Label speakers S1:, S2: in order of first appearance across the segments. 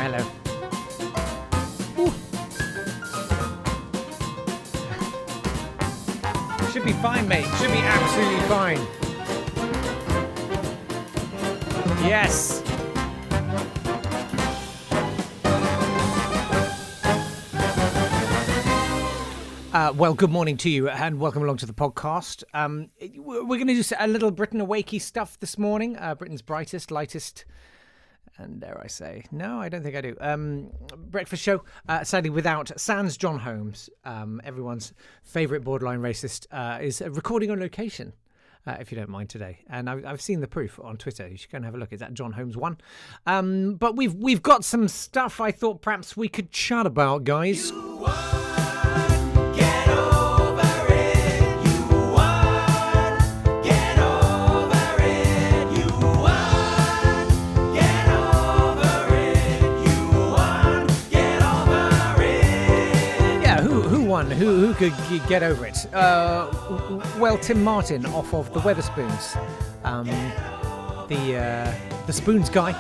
S1: Hello. Ooh. Should be fine, mate. Should be absolutely fine. Yes. Well, good morning to you and welcome along to the podcast. We're going to do a little Britain Awakey stuff this morning. Britain's brightest, lightest, and dare I say, no, I don't think I do. Breakfast show, sadly without Sans John Holmes, everyone's favourite borderline racist, is recording on location, if you don't mind today. And I've seen the proof on Twitter. You should go and have a look. It's at John Holmes 1. But we've got some stuff I thought perhaps we could chat about, guys. Who could get over it? Well, Tim Martin off of the Wetherspoons, the Spoons guy.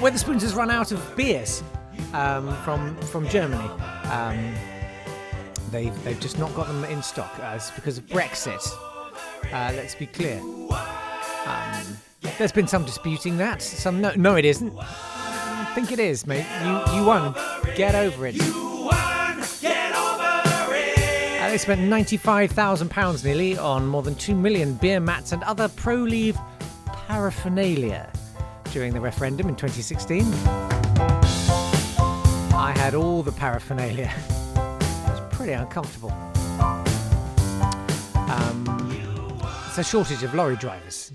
S1: Wetherspoons has run out of beers from Germany. They've just not got them in stock. It's because of Brexit. Let's be clear. There's been some disputing that. Some no, it isn't. I think it is, mate. You won. Get over it. They spent £95,000 nearly on more than 2 million beer mats and other pro-leave paraphernalia during the referendum in 2016. I had all the paraphernalia. It was pretty uncomfortable. It's a shortage of lorry drivers.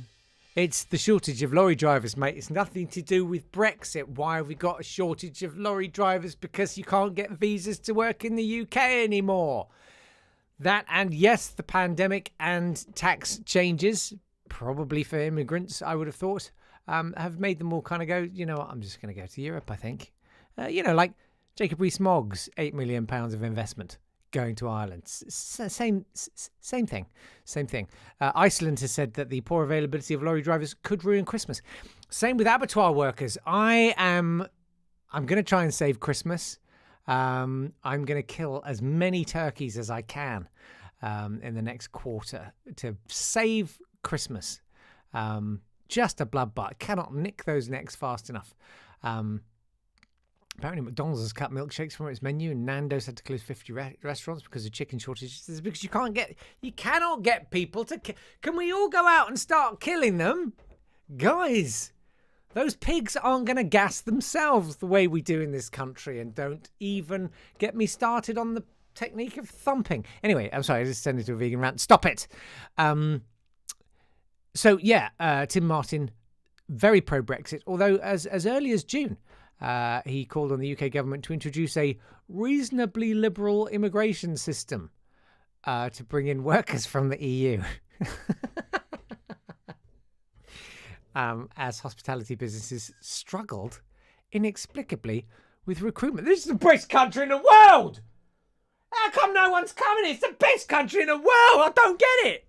S1: It's the shortage of lorry drivers, mate. It's nothing to do with Brexit. Why have we got a shortage of lorry drivers? Because you can't get visas to work in the UK anymore. That and yes, the pandemic and tax changes, probably for immigrants, I would have thought, have made them all kind of go, you know what, I'm just going to go to Europe, I think. Like Jacob Rees-Mogg's £8 million of investment going to Ireland. Same thing. Iceland has said that the poor availability of lorry drivers could ruin Christmas. Same with abattoir workers. I'm going to try and save Christmas. I'm going to kill as many turkeys as I can in the next quarter to save Christmas. Just a bloodbath. Cannot nick those necks fast enough. Apparently McDonald's has cut milkshakes from its menu and Nando's had to close 50 restaurants because of chicken shortages. It's because you cannot get people to... Can we all go out and start killing them? Guys... Those pigs aren't going to gas themselves the way we do in this country, and don't even get me started on the technique of thumping. Anyway, I'm sorry, I just turned into a vegan rant. Stop it. Tim Martin, very pro-Brexit, although as early as June, he called on the UK government to introduce a reasonably liberal immigration system to bring in workers from the EU. As hospitality businesses struggled inexplicably with recruitment. This is the best country in the world! How come no one's coming? It's the best country in the world! I don't get it!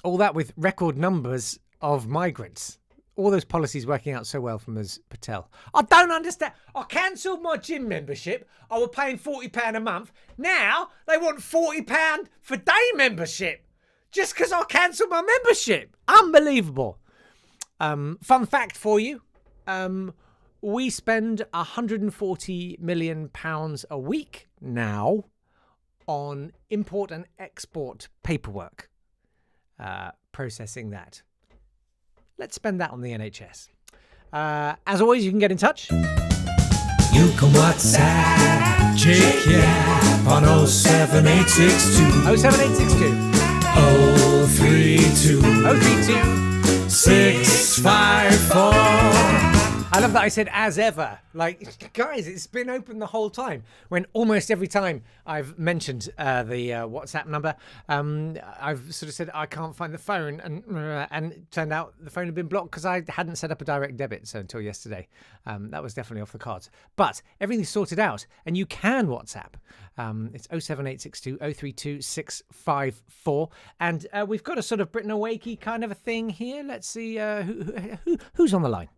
S1: All that with record numbers of migrants. All those policies working out so well for Ms. Patel. I don't understand. I cancelled my gym membership. I was paying £40 a month. Now they want £40 for day membership. Just because I cancelled my membership. Unbelievable. Fun fact for you. We spend £140 million a week now on import and export paperwork. Processing that. Let's spend that on the NHS. As always, you can get in touch.
S2: You can WhatsApp Chicken on 07862
S1: 07862
S2: 032
S1: 032
S2: 654.
S1: I love that I said as ever. Like, guys, it's been open the whole time. When almost every time I've mentioned the WhatsApp number, I've sort of said I can't find the phone, and it turned out the phone had been blocked because I hadn't set up a direct debit until yesterday. That was definitely off the cards. But everything's sorted out, and you can WhatsApp. It's 07862 032 654, and we've got a sort of Britain Awakey kind of a thing here. Let's see who's on the line.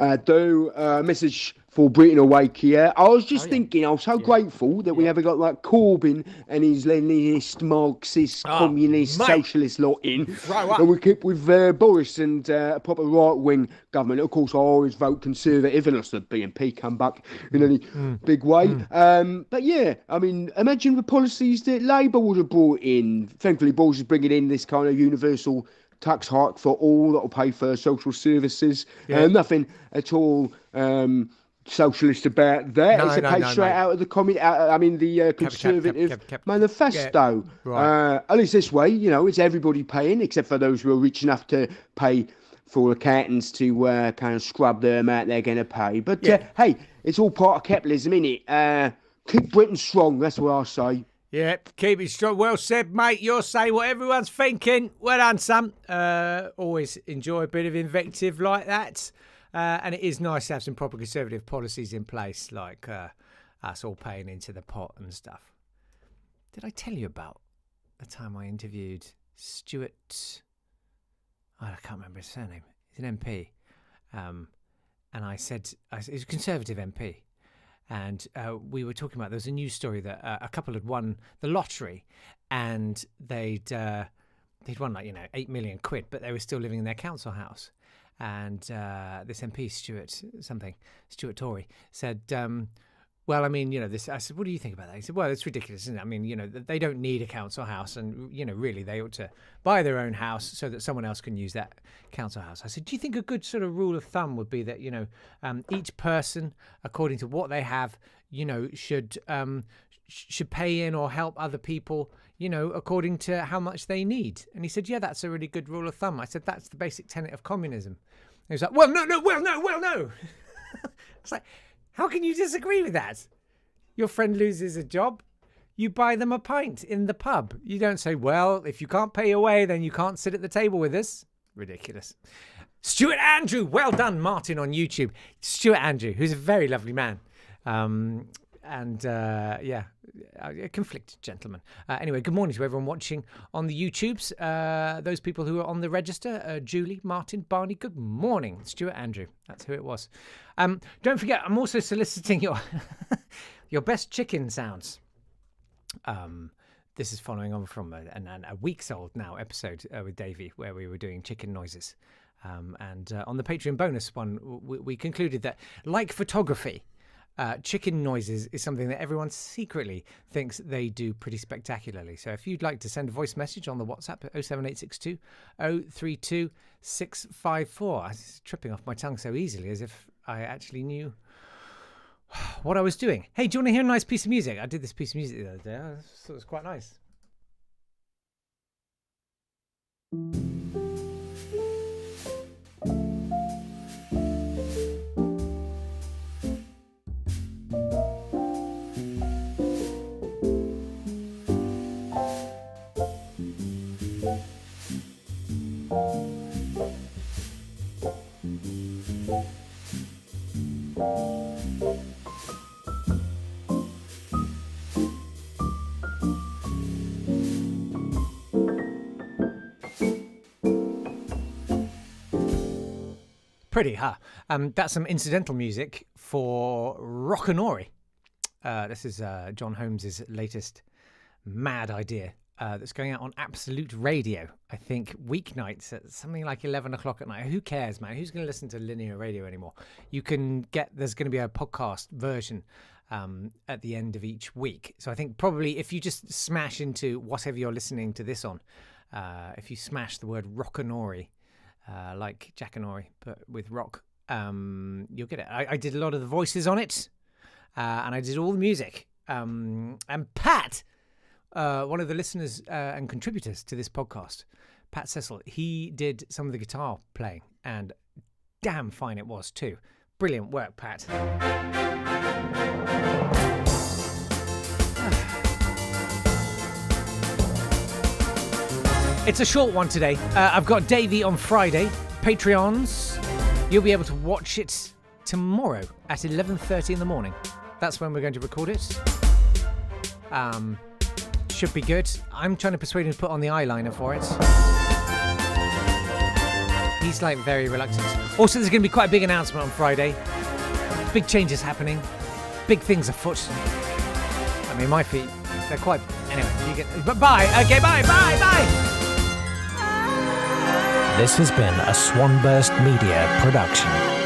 S3: Message for Britain Awake here. I was just thinking, I'm so grateful that we haven't got like Corbyn and his Leninist, Marxist, communist, socialist lot in. And we keep with Boris and a proper right-wing government. Of course, I always vote Conservative unless the BNP come back in any big way. But yeah, I mean, imagine the policies that Labour would have brought in. Thankfully, Boris is bringing in this kind of universal tax hike for all that will pay for social services. Nothing at all socialist about that. It's a page straight out of the the Conservative manifesto. At least this way, you know, it's everybody paying, except for those who are rich enough to pay for accountants to kind of scrub the amount they're going to pay. But hey, it's all part of capitalism, innit? Keep Britain strong, that's what I say.
S1: Yeah, keep it strong. Well said, mate. You're saying what everyone's thinking. Well done, Sam. Always enjoy a bit of invective like that. And it is nice to have some proper Conservative policies in place, like us all paying into the pot and stuff. Did I tell you about the time I interviewed Stuart? I can't remember his surname. He's an MP. And I said, he's a Conservative MP. And we were talking about, there was a news story that a couple had won the lottery, and they'd won like, 8 million quid, but they were still living in their council house. And this MP, Stuart Tory, said, well, I mean, this. I said, what do you think about that? He said, well, it's ridiculous, isn't it? I mean, they don't need a council house, and really, they ought to buy their own house so that someone else can use that council house. I said, do you think a good sort of rule of thumb would be that each person, according to what they have, should pay in or help other people, according to how much they need? And he said, yeah, that's a really good rule of thumb. I said, that's the basic tenet of communism. And he was like, well, no. It's like, how can you disagree with that? Your friend loses a job, you buy them a pint in the pub. You don't say, well, if you can't pay your way, then you can't sit at the table with us. Ridiculous. Stuart Andrew, well done, Martin, on YouTube. Stuart Andrew, who's a very lovely man. A conflicted gentleman. Anyway, good morning to everyone watching on the YouTubes. Those people who are on the register, Julie, Martin, Barney, good morning. Stuart Andrew, that's who it was. Don't forget, I'm also soliciting your your best chicken sounds. This is following on from a week's old now episode with Davey, where we were doing chicken noises. And on the Patreon bonus one, we concluded that, like photography, chicken noises is something that everyone secretly thinks they do pretty spectacularly. So if you'd like to send a voice message on the WhatsApp at 07862 032 654. I was tripping off my tongue so easily, as if I actually knew what I was doing. Hey, do you want to hear a nice piece of music? I did this piece of music the other day. I thought it was quite nice. Pretty, huh? That's some incidental music for Rockanori. This is John Holmes's latest mad idea that's going out on Absolute Radio, I think, weeknights at something like 11 o'clock at night. Who cares, man? Who's going to listen to linear radio anymore? There's going to be a podcast version at the end of each week. So I think probably if you just smash into whatever you're listening to this on, if you smash the word Rockanori, like Jackanory, but with rock, you'll get it. I did a lot of the voices on it, and I did all the music. And Pat, one of the listeners and contributors to this podcast, Pat Cecil, he did some of the guitar playing, and damn fine it was too. Brilliant work, Pat. It's a short one today. I've got Davey on Friday. Patreons, you'll be able to watch it tomorrow at 11:30 in the morning. That's when we're going to record it. Should be good. I'm trying to persuade him to put on the eyeliner for it. He's like very reluctant. Also, there's going to be quite a big announcement on Friday. Big changes happening. Big things afoot. I mean, my feet, they're quite... Anyway, you get... But bye. Okay, bye.
S2: This has been a Swanburst Media production.